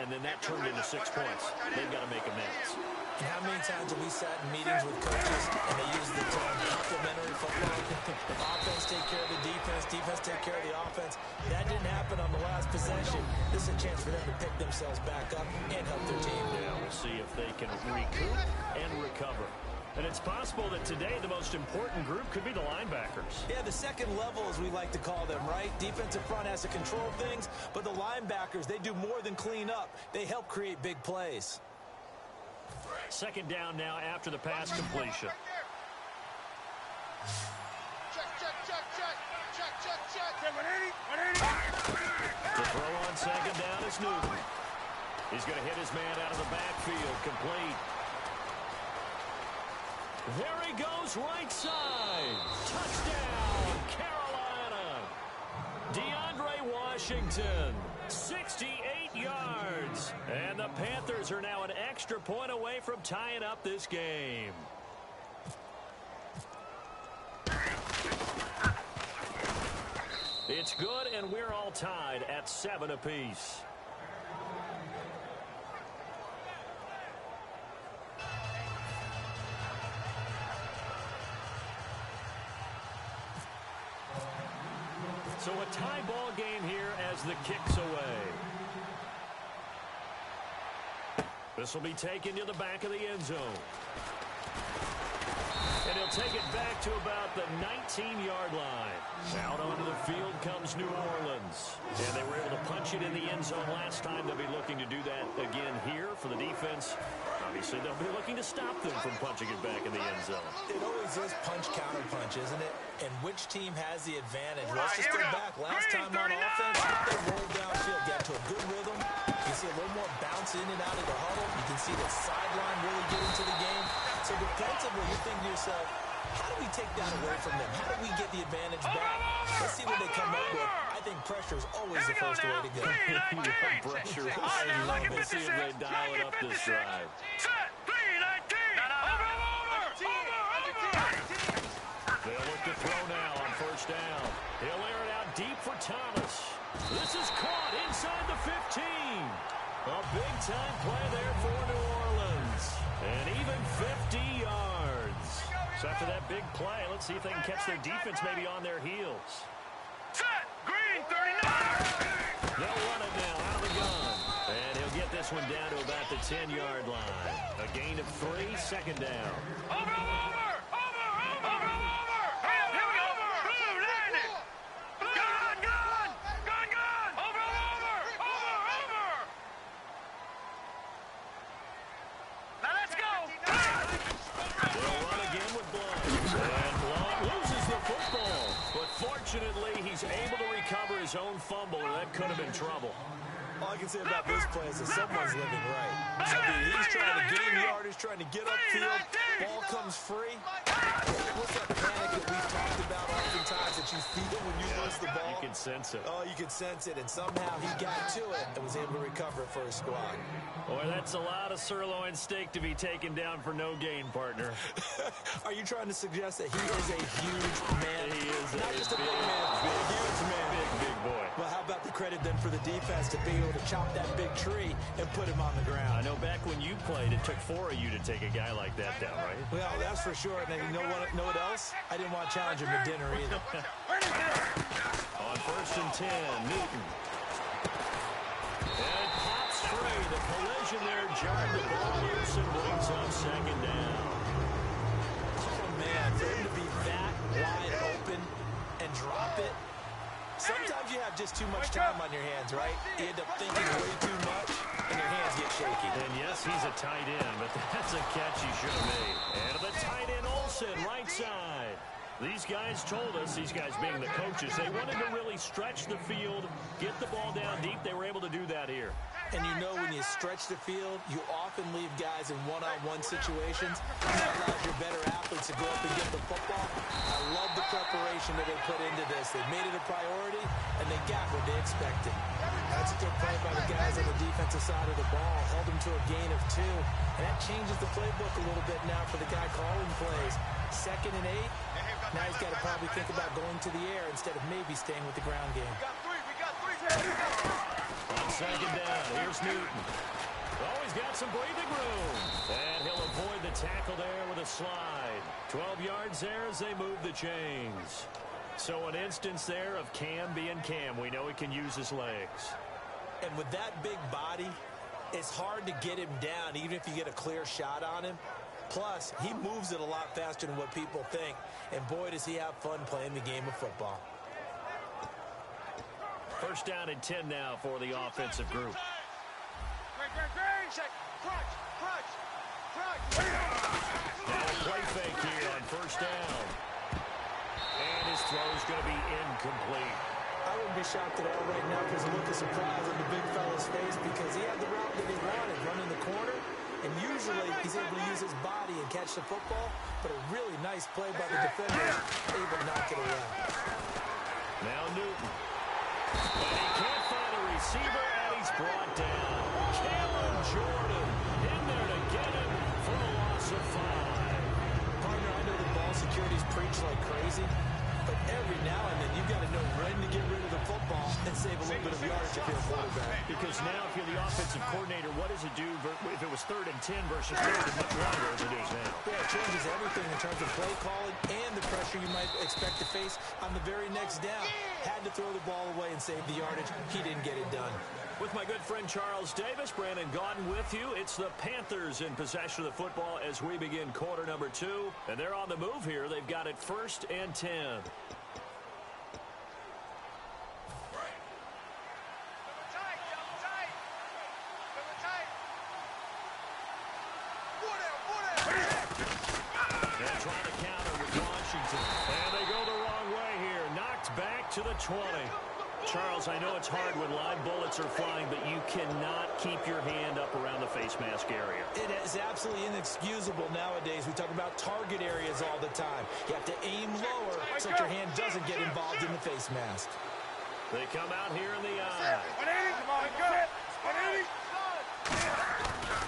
and then that turned into 6 points. They've got to make amends. And how many times have we sat in meetings with coaches and they use the term complementary football? Offense take care of the defense, defense take care of the offense. That didn't happen on the last possession. This is a chance for them to pick themselves back up and help their team. Yeah, we'll see if they can recoup and recover. And it's possible that today the most important group could be the linebackers. Yeah, the second level, as we like to call them, right? Defensive front has to control things, but the linebackers, they do more than clean up. They help create big plays. Second down now after the pass completion. The throw on second down is Newton. He's going to hit his man out of the backfield, complete. There he goes, right side. Touchdown, Carolina. DeAndre Washington, 68 yards. And the Panthers are now an extra point away from tying up this game. It's good, and we're all tied at 7 apiece. So a tie ball game here as the kick's away. This will be taken to the back of the end zone. And he'll take it back to about the 19-yard line. Out onto the field comes New Orleans. And they were able to punch it in the end zone last time. They'll be looking to do that again here for the defense. Obviously, they'll be looking to stop them from punching it back in the end zone. It always is punch-counter-punch, isn't it? And which team has the advantage? Let's just go back. Last time on offense, they rolled downfield, got to a good rhythm. You can see a little more bounce in and out of the huddle. You can see the sideline really get into the game. So defensively, you think to yourself, how do we take that away from them? How do we get the advantage back? Let's see what they come up with. I think pressure is always the first way to go. Pressure. I love to see if they dial it up this drive. They'll look to throw now on first down. He'll air it out deep for Thomas. This is caught inside the 15. A big-time play there for New Orleans. And even 50 yards. So after that big play, let's see if they can catch their defense maybe on their heels. Set! Green, 39! They'll run it now out of the gun. And he'll get this one down to about the 10-yard line. A gain of 3, second down. Over! Here we go! Blue, landed! Gun! Over! Now let's go! They'll run again with Blunt. And Blunt loses the football. But fortunately, he's able to recover his own fumble, or that could have been trouble. All I can say about this play is that someone's living right. I mean, he's trying to gain yardage, trying to get upfield. Ball comes free. What's that panic that we've talked about oftentimes that you feel when you lose the ball? You can sense it. Oh, you can sense it, and somehow he got to it and was able to recover it for his squad. Boy, that's a lot of sirloin steak to be taken down for no gain, partner. Are you trying to suggest that he is a huge man? He is not just a big man, a huge man. Big boy. Well, how about the credit then for the defense to be able to chop that big tree and put him on the ground? I know back when you played, it took 4 of you to take a guy like that down, right? Well, that's for sure. And you know what else? I didn't want to challenge him to dinner either. On first and 10, Newton. And it pops free. The collision there jarred the ball loose and brings up second down. Oh, man, for him to be that wide open and drop it. Sometimes you have just too much time on your hands, right? You end up thinking way too much, and your hands get shaky. And yes, he's a tight end, but that's a catch he should have made. And the tight end Olsen, right side. These guys told us, these guys being the coaches, they wanted to really stretch the field, get the ball down deep. They were able to do that here. And you know when you stretch the field, you often leave guys in one-on-one situations. That allows your better athletes to go up and get the football. I love the preparation that they put into this. They made it a priority, and they got what they expected. That's a good play by the guys on the defensive side of the ball. Held them to a gain of 2. And that changes the playbook a little bit now for the guy calling plays. 2nd and 8. Now he's got to probably think about going to the air instead of maybe staying with the ground game. On second down. Here's Newton. Oh, he's got some breathing room. And he'll avoid the tackle there with a slide. 12 yards there as they move the chains. So an instance there of Cam being Cam. We know he can use his legs. And with that big body, it's hard to get him down, even if you get a clear shot on him. Plus, he moves it a lot faster than what people think. And boy, does he have fun playing the game of football. First down and 10 now for the offensive group. Now a play fake here on first down. And his throw is going to be incomplete. I wouldn't be shocked at all right now because a look of surprise on the big fella's face because he had the route that he wanted, running the corner. And usually he's able to use his body and catch the football, but a really nice play by the defender, able to knock it away. Now Newton. And he can't find a receiver, and he's brought down. Cameron Jordan in there to get him for a loss of 5. Partner, I know the ball security's preached like crazy, but every now and then you've got to know when to get rid of the football and save a little bit of yardage if you're a quarterback. Because now if you're the offensive coordinator, what does it do if it was 3rd and 10 versus 3rd and much longer as it is now? Yeah, it changes everything in terms of play calling and the pressure you might expect to face on the very next down. Had to throw the ball away and save the yardage. He didn't get it done. With my good friend Charles Davis, Brandon Gaudin with you. It's the Panthers in possession of the football as we begin quarter number 2. And they're on the move here. They've got it 1st and 10. They're trying to counter with Washington. And they go the wrong way here. Knocked back to the 20. Charles, I know it's hard when live bullets are flying, but you cannot keep your hand up around the face mask area. It is absolutely inexcusable nowadays. We talk about target areas all the time. You have to aim lower so that your hand doesn't get involved in the face mask. They come out here in the eye. 180, come on, go. 180.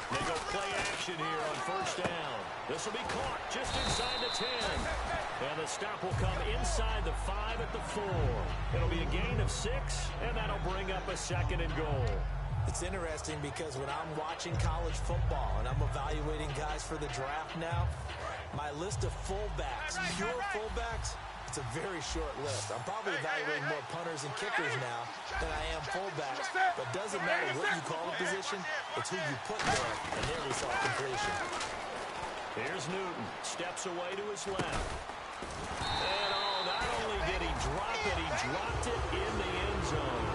They go play action here on first down. This will be caught just inside the 10. And the stop will come inside the 5 at the 4. It'll be a gain of 6, and that'll bring up a 2nd and goal. It's interesting because when I'm watching college football and I'm evaluating guys for the draft now, my list of fullbacks, pure fullbacks, it's a very short list. I'm probably evaluating more punters and kickers now than I am fullbacks. But it doesn't matter what you call a position, it's who you put there. And there we saw completion. Here's Newton. Steps away to his left. And oh, not only did he drop it, he dropped it in the end zone.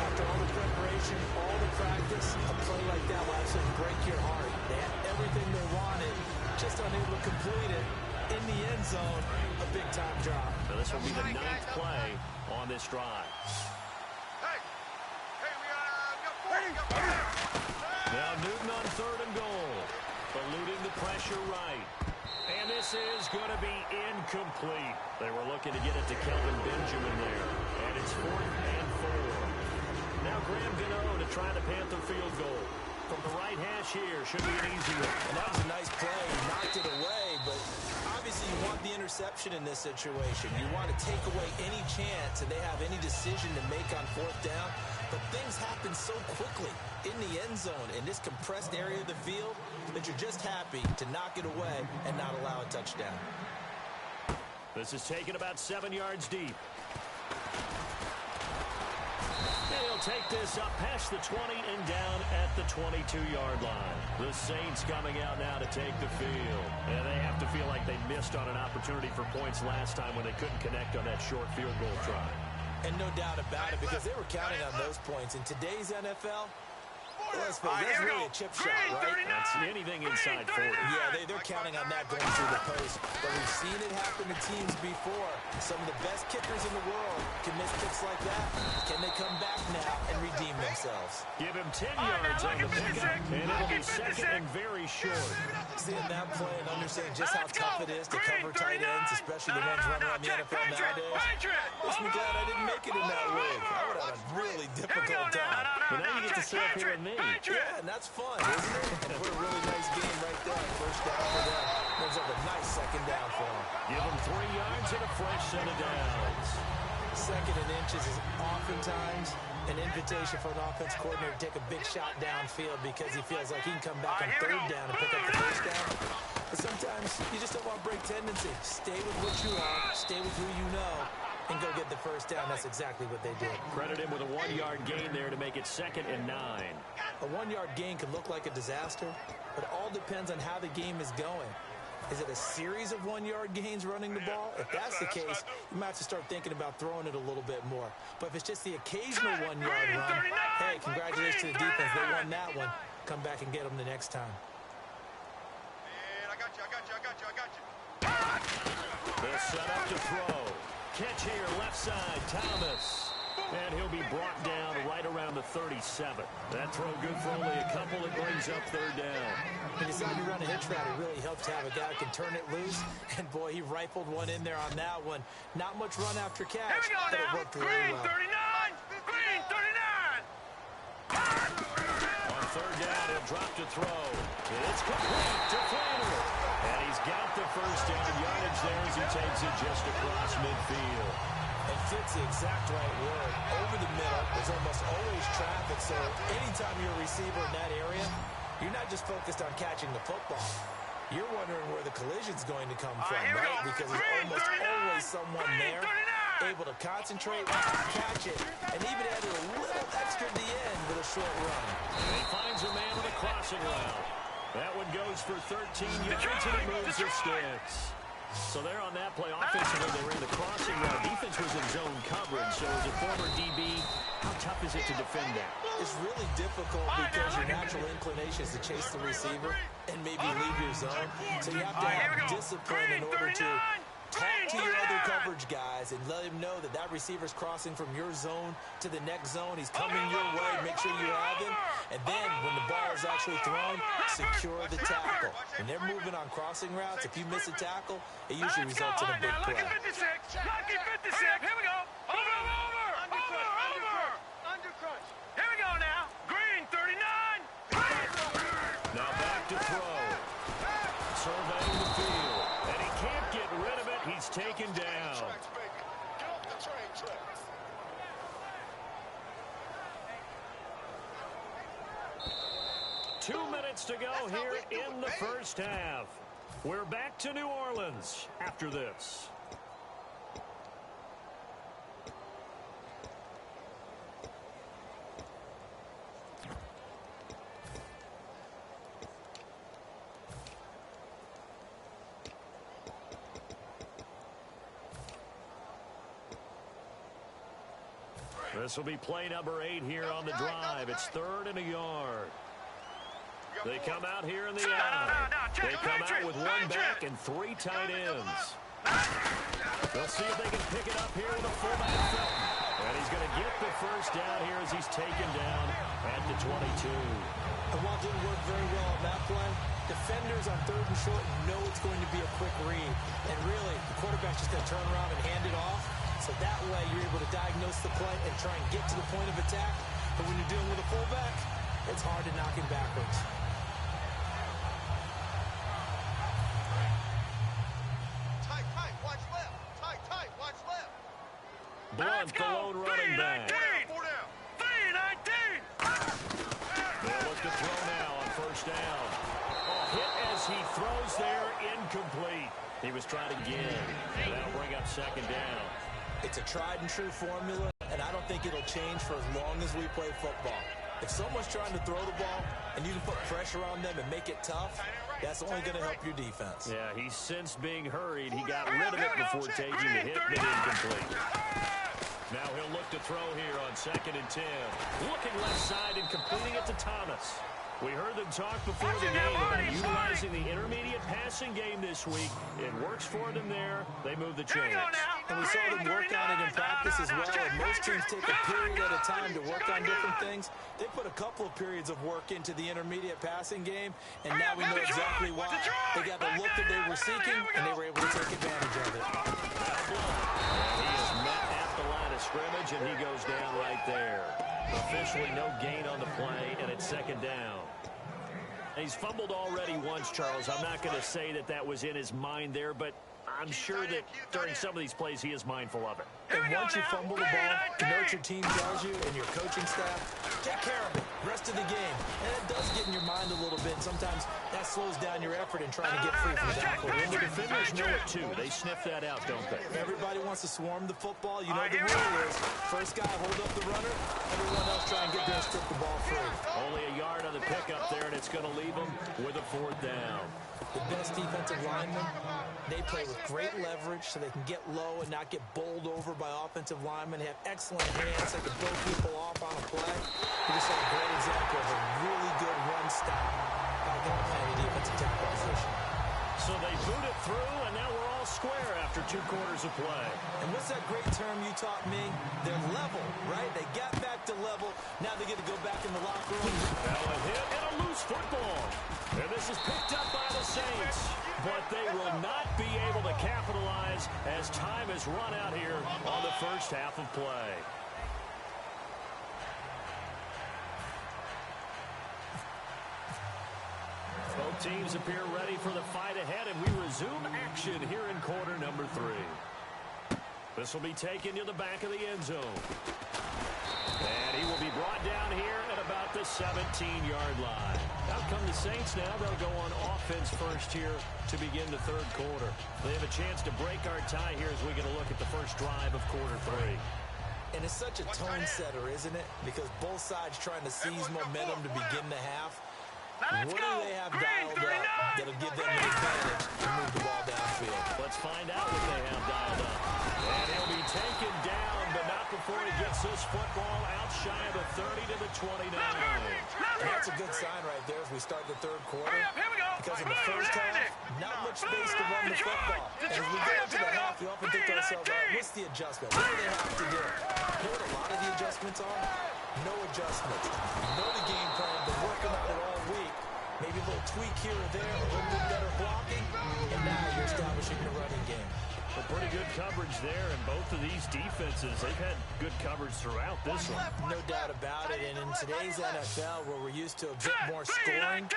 After all the preparation, all the practice, a play like that will absolutely break your heart. They had everything they wanted, just unable to complete it. In the end zone, a big-time drop. So this will be the 9th play on this drive. Now Newton on 3rd and goal. Eluding the pressure right. And this is going to be incomplete. They were looking to get it to Kelvin Benjamin there. And it's 4th and 4. Now Graham Gano to try the Panther field goal. From the right hash here, should be an easy one. And that was a nice play. He knocked it away, but obviously you want the interception in this situation. You want to take away any chance that they have any decision to make on 4th down. But things happen so quickly in the end zone in this compressed area of the field that you're just happy to knock it away and not allow a touchdown. This is taken about 7 yards deep. And he'll take this up past the 20 and down at the 22-yard line. The Saints coming out now to take the field. And they have to feel like they missed on an opportunity for points last time when they couldn't connect on that short field goal try. And no doubt about it, because they were counting on those points. In today's NFL, let's face it, that's really a chip shot, right? That's anything inside 40. Yeah, they're counting on that going through the post. But we've seen it happen to teams before. Some of the best kickers in the world can miss kicks like that. Can they come back now and redeem themselves? Give him 10 yards on the pickup, and it'll be 2nd and very short. Seeing that play and understanding just how tough it is to cover tight ends, especially the ones running around the NFL nowadays, makes me glad I didn't make it in that league. I would have a really difficult time. But now you get to sit up here with me. Yeah, and that's fun, isn't it? And what a really nice game right there. First down for them. Ends up a nice 2nd down for them. Give them 3 yards and a fresh set of downs. Second and inches is oftentimes an invitation for an offense coordinator to take a big shot downfield because he feels like he can come back on third down and pick up the first down. But sometimes you just don't want to break tendency. Stay with what you are, stay with who you know, and go get the first down. That's exactly what they did. Credit him with a 1-yard gain there to make it 2nd and 9. A 1-yard gain can look like a disaster, but it all depends on how the game is going. Is it a series of 1-yard gains running the ball? If that's the case, you might have to start thinking about throwing it a little bit more. But if it's just the occasional 1-yard run, hey, congratulations to the defense. They won that one. Come back and get them the next time. I got you. They'll set up to throw. Catch here, left side, Thomas. And he'll be brought down right around the 37. That throw good for only a couple. It brings up 3rd down. When you decide to run a hitch route, it really helps to have a guy who can turn it loose. And, boy, he rifled one in there on that one. Not much run after catch, but it worked really well. Green 39! On 3rd down, he'll drop to throw. It's complete to Flannery. And he's got the first down yardage there as he takes it just across midfield. It fits the exact right word. Over the middle, there's almost always traffic, so anytime you're a receiver in that area, you're not just focused on catching the football. You're wondering where the collision's going to come from, right? Because there's almost always someone there able to concentrate, catch it, and even add a little extra at the end with a short run. And he finds a man with a crossing route. That one goes for 13 yards, and it moves the sticks. So there on that play, offensively, they were in the crossing route. Defense was in zone coverage, so as a former DB, how tough is it to defend that? It's really difficult because your natural inclination is to chase the receiver and maybe leave your zone. So you have to have discipline in order to talk to your other coverage guys and let him know that that receiver's crossing from your zone to the next zone. He's coming your way. Make sure you have him. And then when the ball is actually thrown, secure the tackle. When they're moving on crossing routes, if you miss a tackle, it usually results in a big play. Lucky 56. Here we go. Over. Undercrunch. Here we go now. Green 39. Now back to throw. Surveying the field. And he can't get rid of it. He's taken down. Get off the train tracks. Two minutes to go here in the first half. We're back to New Orleans after this. This will be play number 8 here on the drive. It's 3rd and a yard. They come out here in the eye. They come out with one back and 3 tight ends. They'll see if they can pick it up here with a fullback Felton. And he's going to get the first down here as he's taken down at the 22. And while it didn't work very well on that play, defenders on 3rd and short know it's going to be a quick read. And really, the quarterback's just going to turn around and hand it off. So that way you're able to diagnose the play and try and get to the point of attack. But when you're dealing with a fullback, it's hard to knock him backwards. Tight, watch left. Tight, watch left. Blunt, the lone running back. 4 down. 3-19. They'll look to throw now on first down. Hit as he throws there, incomplete. He was trying to get. That'll bring up 2nd down. It's a tried-and-true formula, and I don't think it'll change for as long as we play football. If someone's trying to throw the ball and you can put pressure on them and make it tough, that's only going to help your defense. Yeah, he sensed being hurried. He got rid of it before taking the hit, but incomplete. Now he'll look to throw here on 2nd and 10. Looking left side and completing it to Thomas. We heard them talk before the game about utilizing the intermediate passing game this week. It works for them there. They move the chains. And we saw them work on it in practice as well. And most teams take a period at a time to work on different things. They put a couple of periods of work into the intermediate passing game, and now we know exactly why. They got the look that they were seeking, and they were able to take advantage of it. He is met at the line of scrimmage, and he goes down right there. Officially no gain on the play, and it's 2nd down. He's fumbled already once, Charles. I'm not going to say that was in his mind there, but I'm sure that during some of these plays he is mindful of it. And once you fumble the ball, you know what your team tells you and your coaching staff? Take care of it. Rest of the game. And it does get in your mind a little bit. Sometimes that slows down your effort in trying to get free from tackle. And the defenders know it too. They sniff that out, don't they? If everybody wants to swarm the football, you know the rule is first guy hold up the runner, everyone else try and get there and strip the ball free. Only a yard on the pickup there, and it's going to leave them with a 4th down. The best defensive linemen, they play with great leverage so they can get low and not get bowled over by offensive linemen. They have excellent hands. They can blow people off on a play. We just saw a great example of a really good run stop by a guy playing the defensive tackle position. So they boot it through, and now we're all square after 2 quarters of play. And what's that great term you taught me? They're level, right? They got back to level. Now they get to go back in the locker room. Now a hit and a loose football. And this is picked up by the Saints. But they will not be able to capitalize as time has run out here on the first half of play. Both teams appear ready for the fight ahead, and we resume action here in quarter number 3. This will be taken to the back of the end zone. And he will be brought down here at about the 17-yard line. Out come the Saints now. They'll go on offense first here to begin the 3rd quarter. They have a chance to break our tie here as we get a look at the first drive of quarter 3. And it's such a tone setter, isn't it? Because both sides trying to seize momentum to begin the half. What do they have dialed up that'll give them an advantage to move the ball downfield? Let's find out what they have dialed up. And he'll be taken down, but not before he gets this football out shy of the 30 to the 29. And that's a good sign right there as we start the 3rd quarter. Because in the first half, not much space to run the football. And as we get into the half, we often think to ourselves, all right, what's the adjustment? What do they have to do? You know what a lot of the adjustments are? No adjustments. You know the game plan, been working on it all week. Maybe a little tweak here or there, a little bit better blocking, and now you're establishing the running game. Well, pretty good coverage there, and both of these defenses, they've had good coverage throughout this one. No doubt about it, and in today's NFL, where we're used to a bit more scoring,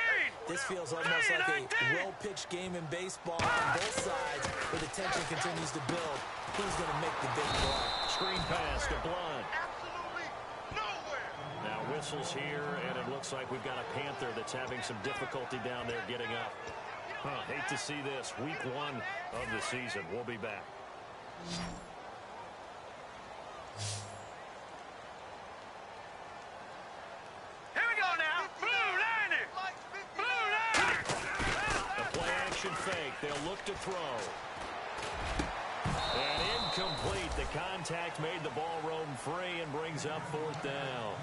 this feels almost like a well-pitched game in baseball on both sides, where the tension continues to build. Who's going to make the big play? Screen pass to Blunt. Absolutely nowhere. Now whistles here, and it looks like we've got a Panther that's having some difficulty down there getting up. Hate to see this. Week 1 of the season. We'll be back. Here we go now. Blue liner. Blue liner. The play action fake. They'll look to throw. And incomplete. The contact made the ball roam free and brings up 4th down.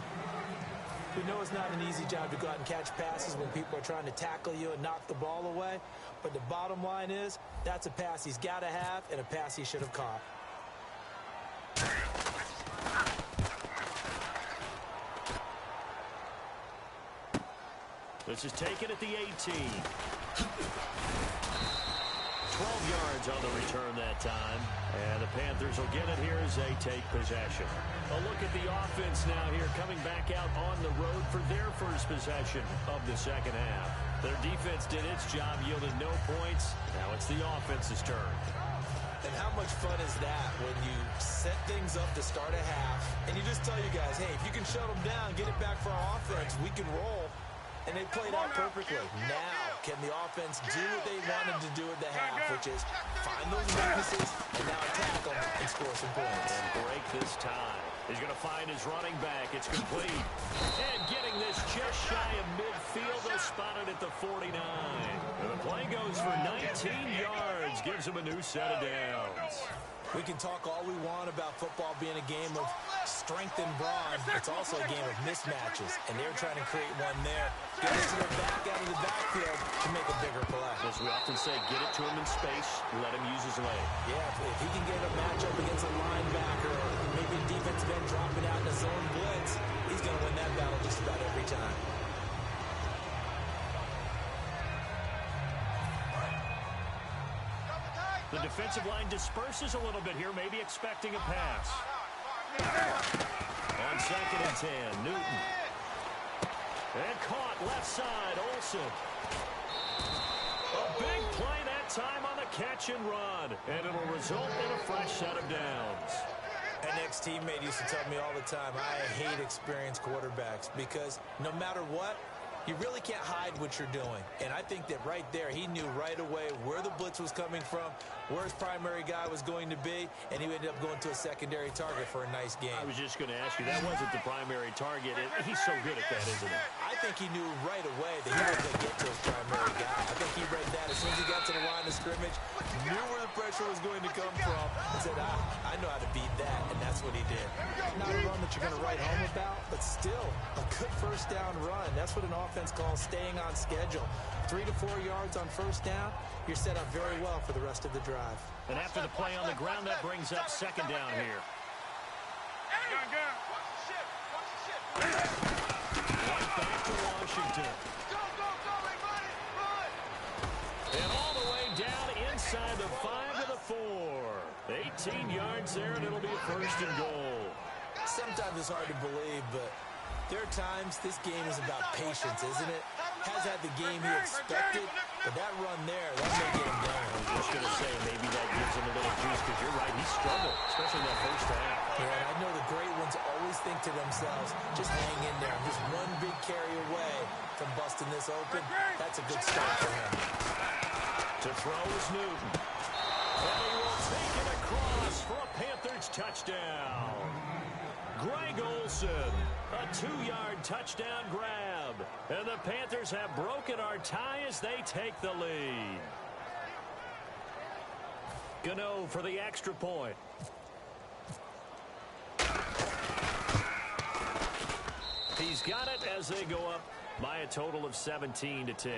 We know it's not an easy job to go out and catch passes when people are trying to tackle you and knock the ball away. But the bottom line is, that's a pass he's got to have and a pass he should have caught. This is taken at the 18. 12 yards on the return that time. And the Panthers will get it here as they take possession. A look at the offense now here, coming back out on the road for their first possession of the second half. Their defense did its job, yielded no points. Now it's the offense's turn. And how much fun is that when you set things up to start a half, and you just tell you guys, hey, if you can shut them down, get it back for our offense, we can roll. And they played out perfectly. Now, can the offense do what they wanted to do at the half, which is find those weaknesses and now attack them and score some points. And break this tie. He's going to find his running back. It's complete. And getting this just shy of midfield. They'll spot it at the 49. And the play goes for 19 yards. Gives him a new set of downs. We can talk all we want about football being a game of strength and brawn. It's also a game of mismatches, and they're trying to create one there. Get it to the back out of the backfield to make a bigger play. As we often say, get it to him in space, let him use his leg. Yeah, if he can get a matchup against a linebacker or maybe a defensive end dropping out in a zone blitz, he's going to win that battle just about every time. The defensive line disperses a little bit here, maybe expecting a pass. On 2nd and 10, Newton. And caught left side, Olsen. A big play that time on the catch and run, and it'll result in a fresh set of downs. An ex-teammate used to tell me all the time, I hate experienced quarterbacks because no matter what, you really can't hide what you're doing. And I think that right there, he knew right away where the blitz was coming from, where his primary guy was going to be, and he ended up going to a secondary target for a nice game. I was just going to ask you, that wasn't the primary target. He's so good at that, isn't he? I think he knew right away that he was going to get to his primary guy. I think he read that as soon as he got to the line of scrimmage, knew where the pressure was going to come from, and said, I know how to beat that, and that's what he did. Not a run that you're going to write home about, but still a good first down run. That's what an offense calls staying on schedule. 3 to 4 yards on first down, you're set up very well for the rest of the drive. And after the play on the ground, that brings up second down here. Right back to Washington. And all the way down inside the 5 to the 4. 18 yards there, and it'll be a first and goal. Sometimes it's hard to believe, but there are times this game is about patience, isn't it? Has had the game he expected, but that run there, that may get him down. I was just going to say, maybe that gives him a little juice, because you're right, he struggled, especially in that first half. Yeah, and I know the great ones always think to themselves, just hang in there. I'm just one big carry away from busting this open. That's a good start for him. To throw is Newton. And he will take it across for a Panthers touchdown. Greg Olsen, a 2-yard touchdown grab. And the Panthers have broken our tie as they take the lead. Gano for the extra point. He's got it as they go up by a total of 17 to 10.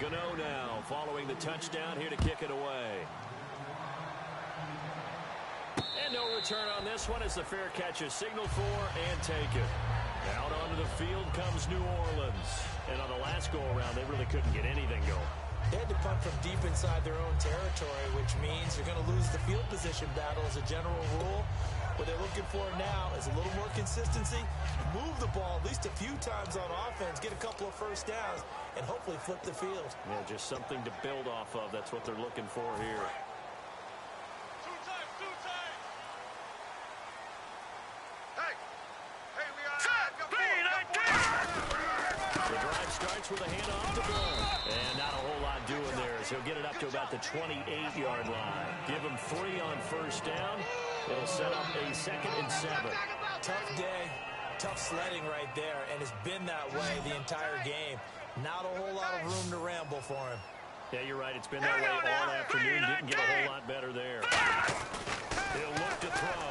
Gano now following the touchdown here to kick it away. And no return on this one as the fair catch is signaled for and taken. Out onto the field comes New Orleans. And on the last go-around, they really couldn't get anything going. They had to punt from deep inside their own territory, which means you're going to lose the field position battle as a general rule. What they're looking for now is a little more consistency, move the ball at least a few times on offense, get a couple of first downs, and hopefully flip the field. Yeah, just something to build off of. That's what they're looking for here. The drive starts with a handoff to Ball. And not a whole lot doing there as he'll get it up to about the 28-yard line. Give him 3 on first down. It'll set up a 2nd and 7. Tough day, tough sledding right there, and it's been that way the entire game. Not a whole lot of room to ramble for him. Yeah, you're right. It's been that way all afternoon. Didn't get a whole lot better there. He'll look to throw.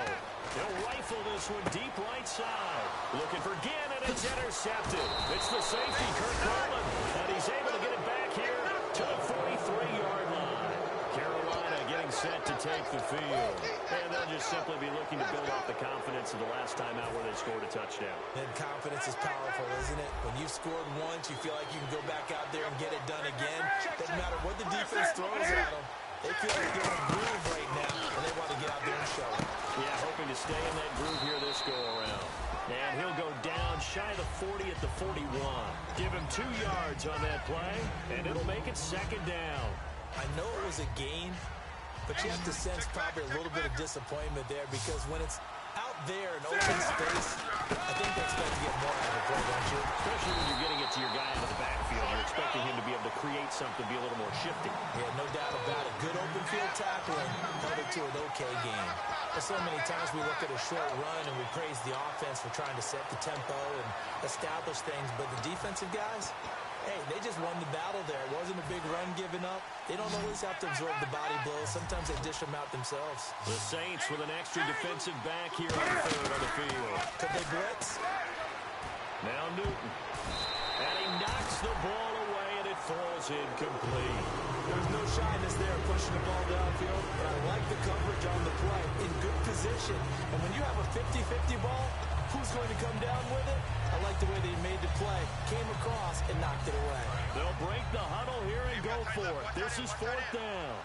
He'll rifle this one deep right side. Looking for Ginn, and it's intercepted. It's the safety, Kirk Coleman, and he's able to get it back here to the 43-yard line. Carolina getting set to take the field. And they'll just simply be looking to build off the confidence of the last time out where they scored a touchdown. And confidence is powerful, isn't it? When you've scored once, you feel like you can go back out there and get it done again. Doesn't matter what the defense throws at them. They feel like they're in a groove right now, and they want to get out there and show it. Yeah, hoping to stay in that groove here this go-around. And he'll go down shy of the 40 at the 41. Give him 2 yards on that play, and it'll make it 2nd down. I know it was a gain, but you have to sense probably a little bit of disappointment there because when it's out there in open space, I think they expect to get more out of the play, don't you? Especially when you're getting it to your guy out of the backfield. You're expecting him to be able to create something, be a little more shifty. Yeah, no doubt about it. Good open field tackling held it to an okay game. But so many times we look at a short run and we praise the offense for trying to set the tempo and establish things, but the defensive guys, hey, they just won the battle there. It wasn't a big run given up. They don't always have to absorb the body blows. Sometimes they dish them out themselves. The Saints with an extra defensive back here on the 3rd on the field. Could they blitz? Now Newton. And he knocks the ball away, and it falls incomplete. There's no shyness there pushing the ball downfield. But I like the coverage on the play. In good position. And when you have a 50-50 ball, who's going to come down with it? I like the way they made the play. Came across and knocked it away. They'll break the huddle here and go for it. This is 4th down.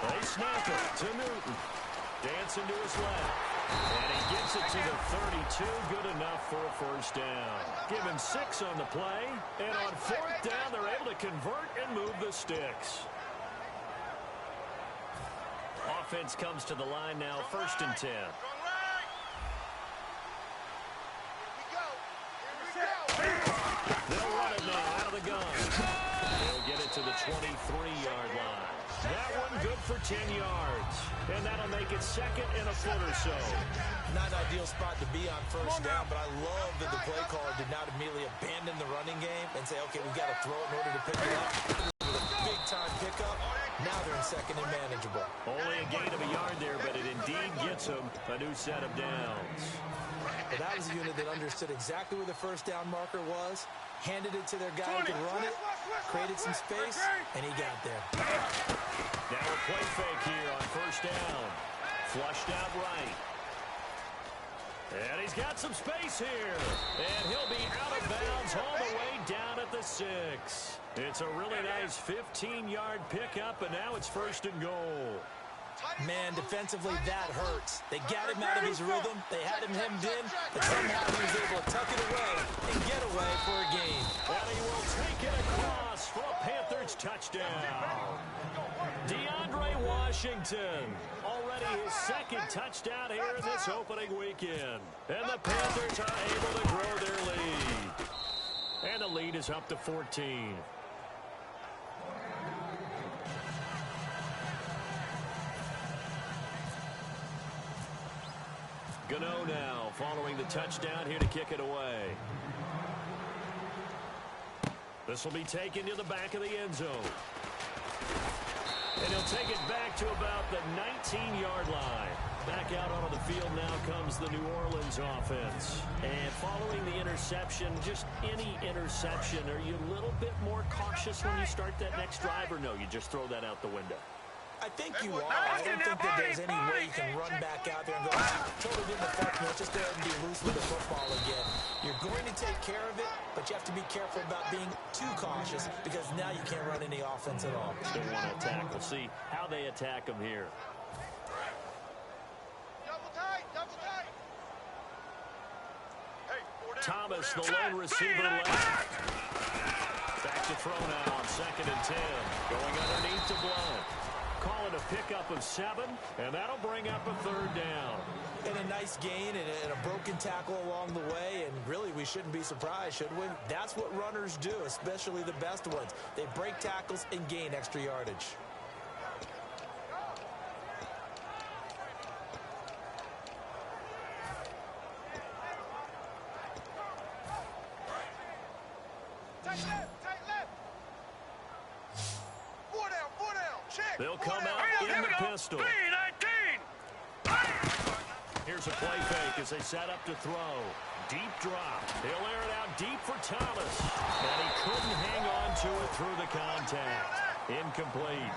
They snap it to Newton. Dance splits into his left. And he gets it to the 32. Good enough for a first down. Give him 6 on the play. And on 4th down, they're able to convert and move the sticks. Offense comes to the line now, 1st and 10. They'll run it now out of the gun. They'll get it to the 23-yard line. That one good for 10 yards. And that'll make it 2nd and a foot or so. Not an ideal spot to be on 1st down, but I love that the play caller did not immediately abandon the running game and say, okay, we've got to throw it in order to pick it up. Big-time pickup. Now they're in 2nd and manageable. Only a gain of a yard there, but it indeed gets them a new set of downs. But that was a unit that understood exactly where the 1st down marker was, handed it to their guy who could run it, created some space, and he got there. Now a play fake here on 1st down. Flushed out right. And he's got some space here. And he'll be out of bounds all the way down at the 6. It's a really nice 15-yard pickup, and now it's 1st and goal. Man, defensively, that hurts. They got him out of his rhythm. They had him hemmed in, but somehow he was able to tuck it away and get away for a gain. And he will take it across for a Panthers touchdown. DeAndre Washington, already his 2nd touchdown here in this opening weekend. And the Panthers are able to grow their lead. And the lead is up to 14. Gano now following the touchdown here to kick it away. This will be taken to the back of the end zone. And he'll take it back to about the 19-yard line. Back out onto the field now comes the New Orleans offense. And following the interception, just any interception, are you a little bit more cautious when you start that next drive, or no, you just throw that out the window? I think you are. I don't think that there's any way you can run back out there and go, totally didn't affect me. Let's just go ahead and be loose with the football again. You're going to take care of it, but you have to be careful about being too cautious because now you can't run any offense at all. Still want to attack. We'll see how they attack them here. Double tight, double tight. Hey, Thomas, the lone receiver left. Back to throw now on 2nd and 10. Going underneath to Blunt. Call it a pickup of 7, and that'll bring up a 3rd down. And a nice gain and a broken tackle along the way, and really we shouldn't be surprised, should we? That's what runners do, especially the best ones. They break tackles and gain extra yardage. They'll come out in the pistol. Here's a play fake as they set up to throw. Deep drop. He'll air it out deep for Thomas. And he couldn't hang on to it through the contact. Incomplete.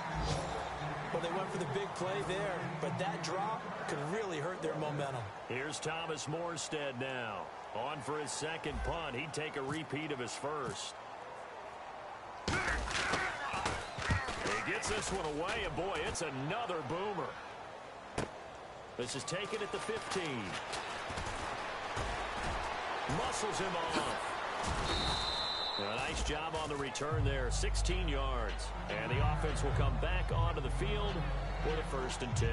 Well, they went for the big play there, but that drop could really hurt their momentum. Here's Thomas Morstead now. On for his 2nd punt. He'd take a repeat of his 1st. He gets this one away, and boy, it's another boomer. This is taken at the 15. Muscles him off. A nice job on the return there, 16 yards. And the offense will come back onto the field for the 1st and 10.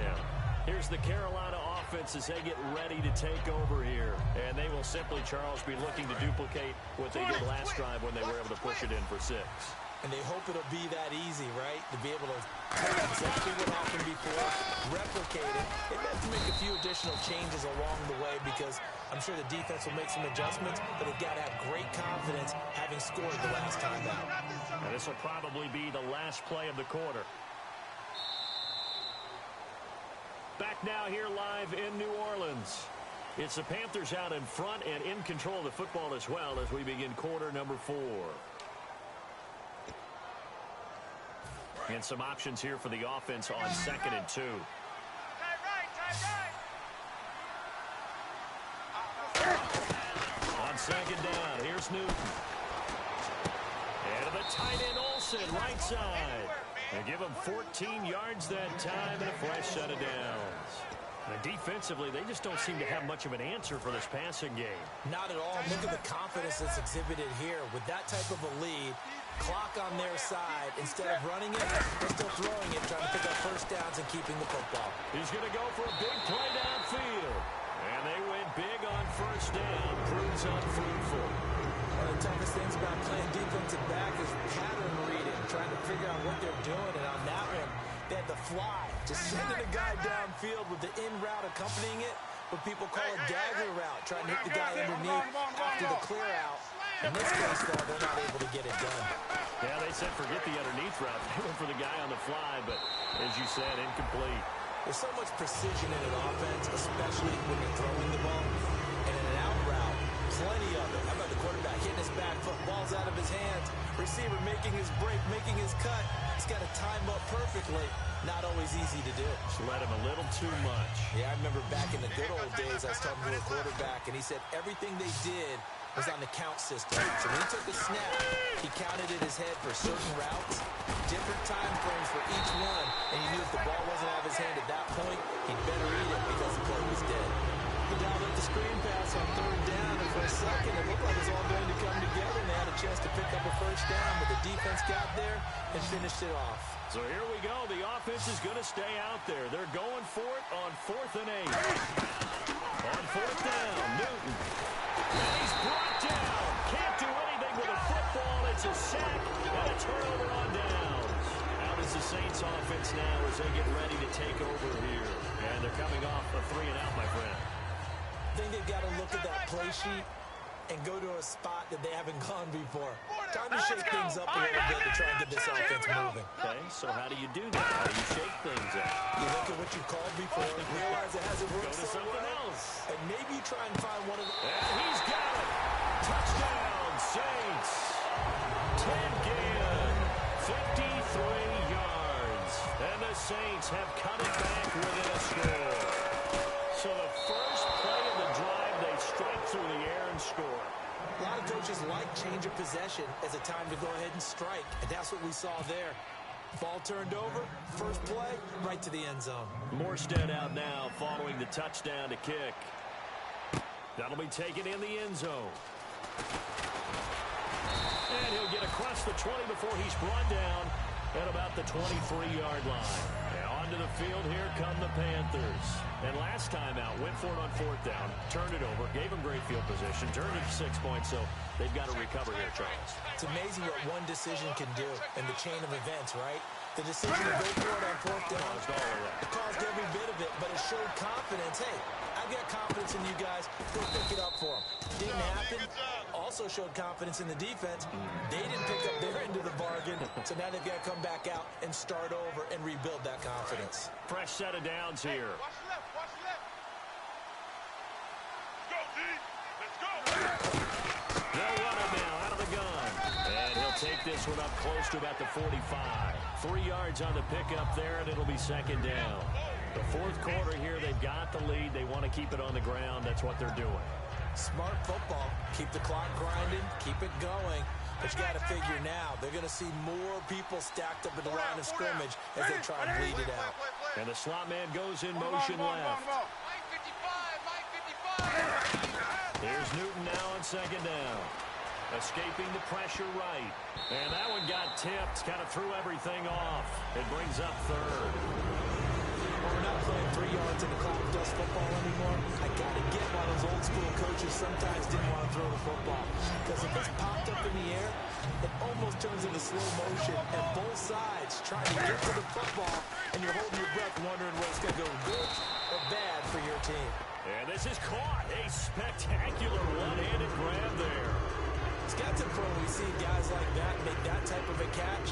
Here's the Carolina offense as they get ready to take over here. And they will simply, Charles, be looking to duplicate what they did last drive when they were able to push it in for 6. And they hope it'll be that easy, right? To be able to take exactly what happened before, replicate it. They have to make a few additional changes along the way because I'm sure the defense will make some adjustments, but they've got to have great confidence having scored the last time out. And this will probably be the last play of the quarter. Back now here live in New Orleans. It's the Panthers out in front and in control of the football as well as we begin quarter number 4. And some options here for the offense on 2nd and 2. On 2nd down, here's Newton. And to the tight end Olsen, right side. They give him 14 yards that time and a fresh set of downs. And defensively, they just don't seem to have much of an answer for this passing game. Not at all. Look at the confidence that's exhibited here. With that type of a lead, clock on their side, instead of running it, they're still throwing it, trying to pick up first downs and keeping the football. He's going to go for a big play downfield. And they went big on first down. Proves unfruitful. One of the toughest things about playing defensive back is pattern reading, trying to figure out what they're doing. And on that one, they had the fly, just sending a guy downfield with the in route accompanying it, what people call a dagger route, trying to hit the guy underneath after the clear out. In this case, though, they're not able to get it done. Yeah, they said forget the underneath route. They went for the guy on the fly, but as you said, incomplete. There's so much precision in an offense, especially when you're throwing the ball. And in an out route, plenty of it. How about the quarterback hitting his back foot, ball's out of his hands, receiver making his break, making his cut. He's got to time up perfectly. Not always easy to do. Just let him a little too much. Yeah, I remember back in the good old days, I was talking to a quarterback, and he said everything they did was on the count system. So when he took a snap, he counted in his head for certain routes, different time frames for each one, and he knew if the ball wasn't out of his hand at that point, he'd better eat it because the play was dead. He dialed up the screen pass on third down, and for a second, it looked like it was all going to come together, and they had a chance to pick up a first down, but the defense got there and finished it off. So here we go. The offense is going to stay out there. They're going for it on 4th and 8. On 4th down, Newton. And he's brought down. Can't do anything with a football. It's a sack and a turnover on downs. Out is the Saints offense now as they get ready to take over here. And they're coming off a 3-and-out, my friend. I think they've got to look at that play sheet and go to a spot that they haven't gone before. Time to shake things up a little bit to try and get this offense moving. Okay, so how do you do that? How do you shake things up? You look at what you called before, realize it hasn't worked Go to so something well, else. and maybe you try and find one of the... And he's got it. Touchdown, Saints. 10 gain, 53 yards. And the Saints have cut it back within a score. So the first play of the drive, they strike through the air and score. A lot of coaches like change of possession as a time to go ahead and strike, and that's what we saw there. Ball turned over, first play, right to the end zone. Morstead out now following the touchdown to kick. That'll be taken in the end zone. And he'll get across the 20 before he's brought down at about the 23-yard line. Now onto the field, here come the Panthers. And last time out, went for it on 4th down, turned it over, gave him great field position, turned it to 6 points, so they've got to recover here, Charles. It's amazing what one decision can do in the chain of events, right? The decision to go for it on 4th down, it caused every bit of it, but it showed confidence. Hey, I've got confidence in you guys. Go pick it up for them. Didn't happen. Also showed confidence in the defense. They didn't pick up their end of the bargain, so now they've got to come back out and start over and rebuild that confidence. Fresh set of downs here. Watch left, watch left. Go, D. Let's go. They'll run it now out of the gun. And he'll take this one up close to about the 45. 3 yards on the pickup there, and it'll be 2nd down. The 4th quarter here, they've got the lead. They want to keep it on the ground. That's what they're doing. Smart football. Keep the clock grinding. Keep it going. But you got to figure now, they're going to see more people stacked up at the line of scrimmage as they try and bleed it out. And the slot man goes in motion left. Mike 55, Mike 55. Here's Newton now on 2nd down. Escaping the pressure right. And that one got tipped. Kind of threw everything off. It brings up 3rd. Well, we're not playing 3 yards in the clock dust football anymore. I got to get why those old school coaches sometimes didn't want to throw the football. Because if it's popped up in the air, it almost turns into slow motion. And both sides trying to get to the football, and you're holding your breath wondering whether it's going to go good or bad for your team. And this is caught. A spectacular one-handed grab there. Scouts and pro, we see guys like that make that type of a catch.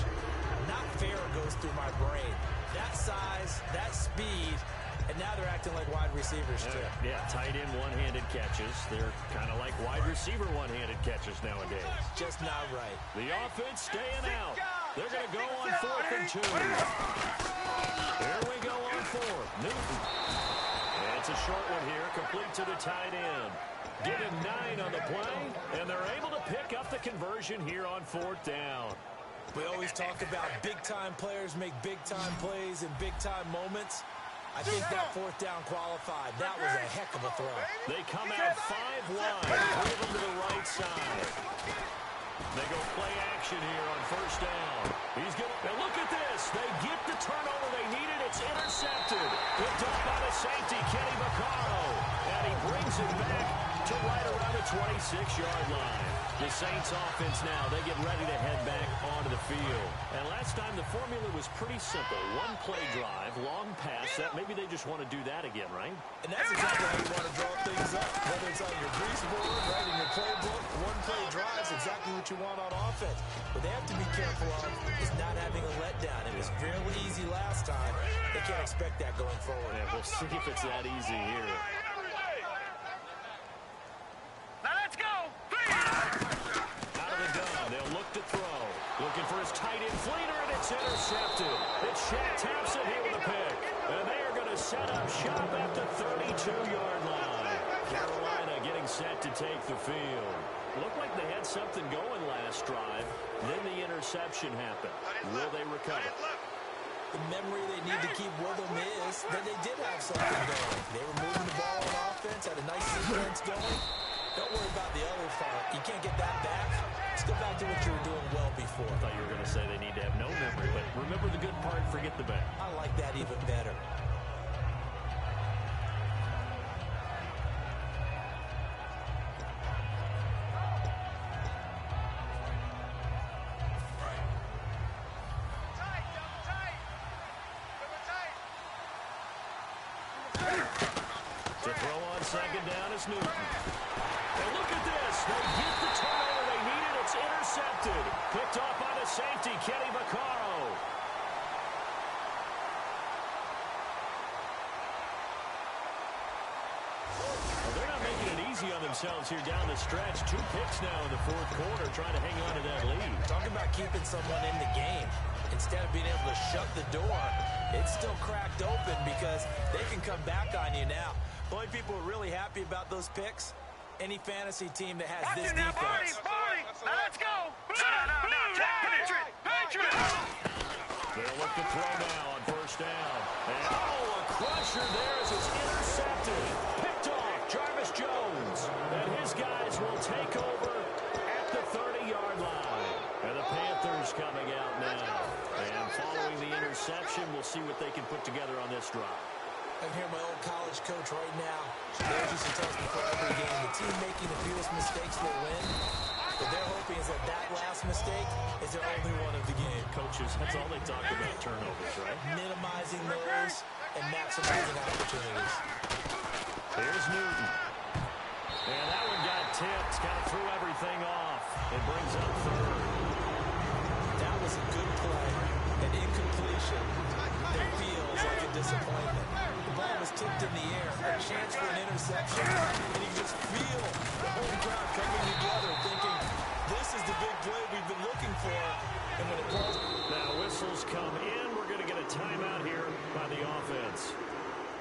Not fair goes through my brain. That size, that speed, and now they're acting like wide receivers too. Yeah, tight end one-handed catches. They're kind of like wide receiver one-handed catches nowadays. Just not right. The offense staying out. They're going to go on 4th and 2. Here we go on 4th. Newton. And it's a short one here, complete to the tight end. Give him 9 on the play, and they're able to pick up the conversion here on 4th down. We always talk about big-time players make big-time plays in big-time moments. I think that fourth down qualified. That was a heck of a throw. They come out 5 wide, 3 of them to the right side. They go play action here on first down. He's going to, look at this. They get the turnover they needed. It's intercepted. Picked up by the safety, Kenny Vaccaro. And he brings it back to right around the 26-yard line. The Saints offense now, they get ready to head back onto the field. And last time the formula was pretty simple. One play drive, long pass. That maybe they just want to do that again, right? And that's exactly how you want to draw things up. Whether it's on your grease board, right, in your playbook, one play drives exactly what you want on offense. What they have to be careful of is not having a letdown. It was fairly easy last time. They can't expect that going forward. Yeah, we'll see if it's that easy here. Now let's go. Out of the gun, they'll look to throw. Looking for his tight end Fleeter, and it's intercepted. It's Shaq Thompson here with a pick. And they are going to set up shop at the 32-yard line. Carolina getting set to take the field. Looked like they had something going last drive. Then the interception happened. Will they recover? The memory they need to keep with them is that they did have something going. They were moving the ball on offense, had a nice sequence going. Don't worry about the other part. You can't get that back. Let's go back to what you were doing well before. I thought you were going to say they need to have no memory, but remember the good part, forget the bad. I like that even better. To throw on second down is Newton. And look at this. They get the turnover they needed. It's intercepted. Picked off by the safety, Kenny Vaccaro. Well, they're not making it easy on themselves here down the stretch. 2 picks now in the fourth quarter, trying to hang on to that lead. Talking about keeping someone in the game. Instead of being able to shut the door, it's still cracked open because they can come back on you now. The only people who are really happy about those picks, any fantasy team that has this defense. Now let's go. Patriot. They'll look to throw now on first down. And a crusher there as it's intercepted. Picked off Jarvis Jones. And his guys will take over at the 30-yard line. And the Panthers coming out now. And following the interception, we'll see what they can put together on this drive. I'm here, my old college coach right now. There's just a test before every game. The team making the fewest mistakes will win. What they're hoping is that last mistake is their only one of the game. Coaches, that's all they talk about, turnovers, right? Minimizing those and maximizing opportunities. Here's Newton. And that one got tipped. Kind of threw everything off. It brings up third. That was a good play. An incompletion that feels like a disappointment. The ball was tipped in the air. A chance for an interception. And you just feel the whole crowd coming together thinking, this is the big play we've been looking for. And when it falls... Now whistles come in. We're going to get a timeout here by the offense.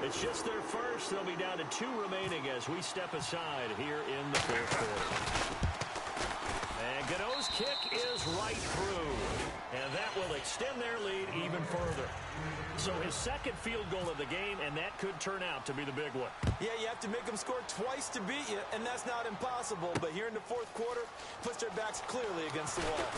It's just their first. They'll be down to 2 remaining as we step aside here in the fourth quarter. And Gano's kick is right through. And that will extend their lead even further. So his second field goal of the game, and that could turn out to be the big one. Yeah, you have to make them score twice to beat you, and that's not impossible. But here in the fourth quarter, puts their backs clearly against the wall.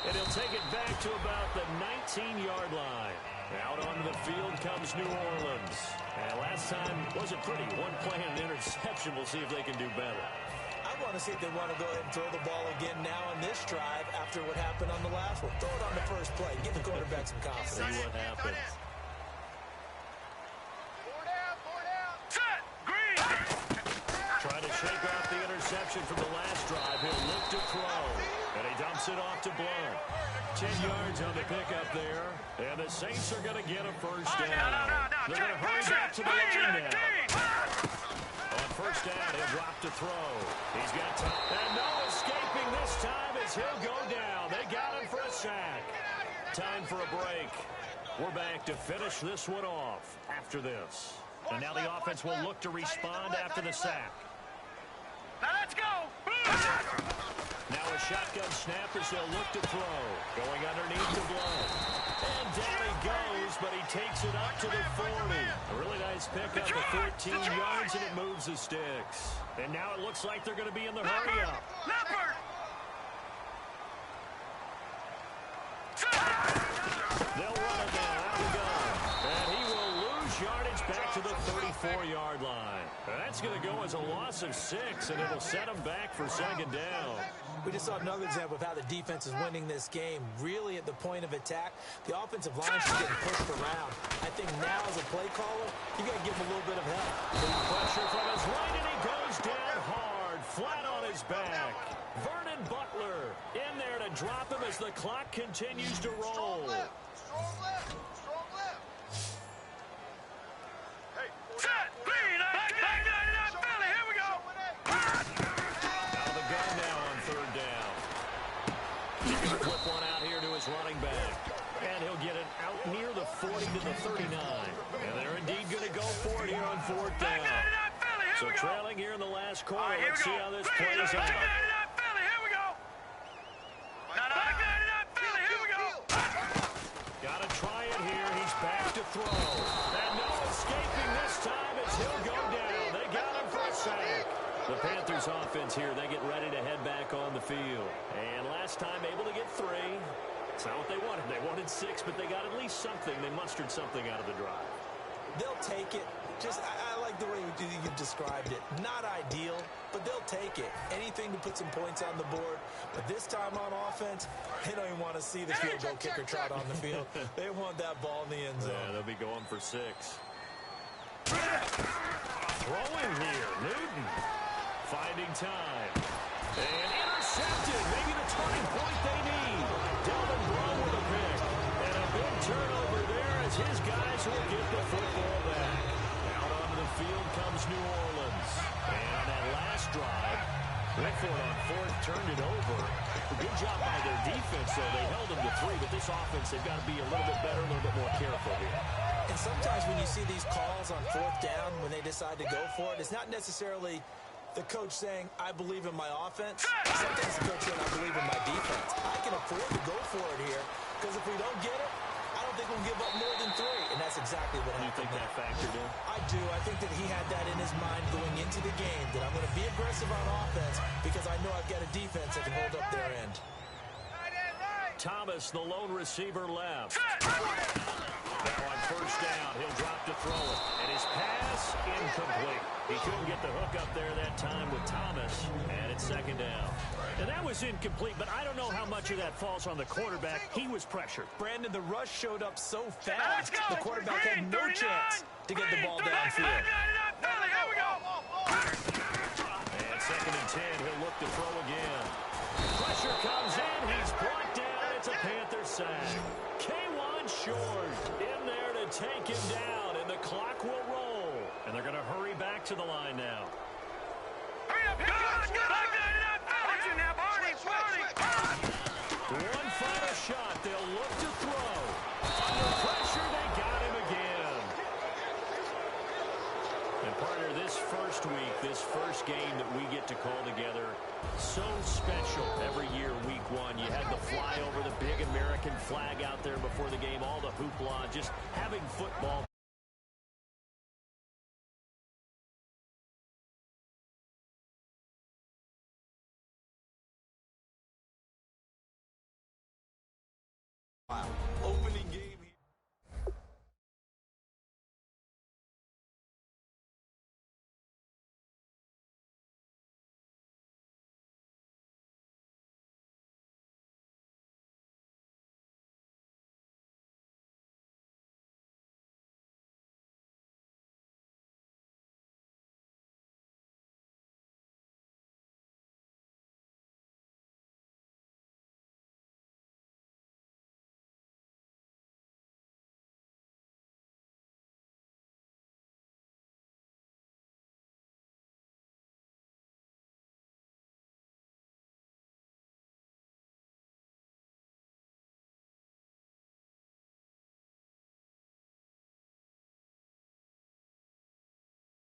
And he'll take it back to about the 19-yard line. Out onto the field comes New Orleans. And last time wasn't pretty. One play and an interception. We'll see if they can do better. I want to see if they want to go ahead and throw the ball again now on this drive after what happened on the last one. Throw it on the first play. Give the quarterback some confidence. See what happens. Set. Green. Trying to shake off the interception from the last drive. He'll look to throw. And he dumps it off to Blunt. 10 yards on the pickup there. And the Saints are going to get a first down. They're going to hurry back to the line now. On first down, he'll drop to throw. He's got time. And no escaping this time as he'll go down. They got him for a sack. Time for a break. We're back to finish this one off after this. And now the offense will look to respond after the sack. Now let's go. Now a shotgun snap as they'll look to throw. Going underneath the blow. And down he goes, but he takes it up to the 40. A really nice pickup of 14 yards, and it moves the sticks. And now it looks like they're going to be in the hurry-up. They'll run it down, out we go. And he will lose yardage back to the 34-yard line. That's going to go as a loss of 6, and it'll set him back for second down. We just saw another example of how the defense is winning this game. Really at the point of attack, the offensive line is getting pushed around. I think now as a play caller, you got to give him a little bit of help. Pressure from his right, and he goes down hard, flat on his back. Vernon Butler in there to drop him as the clock continues to roll. Strong left. Strong left. Strong left. Hey, Set. Clean. Billy, here we go. Out of the gun now on third down. He's going to flip one out here to his running back. And he'll get it out near the 40 to the 39. And they're indeed going to go for it here on fourth down. So trailing here in the last quarter. Let's see how this plays out. Got to try it here. He's back to throw. And no escaping this time as he'll go down. They got him for a sack. The Panthers offense here, they get ready to head back on the field. And last time able to get 3. It's not what they wanted. They wanted 6, but they got at least something. They mustered something out of the drive. They'll take it. I like the way you described it. Not ideal, but they'll take it. Anything to put some points on the board. But this time on offense, they don't even want to see the field goal kicker trot on the field. They want that ball in the end zone. Yeah, they'll be going for 6. Throwing here. Newton finding time. And intercepted. Maybe the turning point they need. Delvin Brown with a pick. And a big turnover there as his guys will get the football back. Out onto the field comes New Orleans. And on that last drive, Whitford on fourth turned it over. Good job by their defense, though. They held them to 3, but this offense, they've got to be a little bit better, a little bit more careful here. And sometimes when you see these calls on fourth down, when they decide to go for it, it's not necessarily the coach saying, I believe in my offense. Sometimes the coach saying, I believe in my defense. I can afford to go for it here, because if we don't get it, I don't think we'll give up more than 3. And that's exactly what happened. You think that factored in? I do. I think that he had that in his mind going into the game, that I'm going to be aggressive on offense because I know I've got a defense that can hold up their end. Thomas, the lone receiver, left. Now on first down, he'll drop to throw it. And his pass, incomplete. He couldn't get the hook up there that time with Thomas. And it's second down. And that was incomplete, but I don't know how much of that falls on the quarterback. He was pressured. Brandon, the rush showed up so fast, the quarterback had no chance to get the ball downfield. And second and 10, he'll look to throw again. Pressure comes in, he's brought down. It's a Panther sack. K1 Short in there to take him down, and the clock will roll. And they're going to hurry back to the line now. One final shot. They'll look to throw. Under pressure, they got him again. And partner, this first week, this first game that we get to call together, so special every year, week 1. You had the flyover, the big American flag out there before the game, all the hoopla, just having football.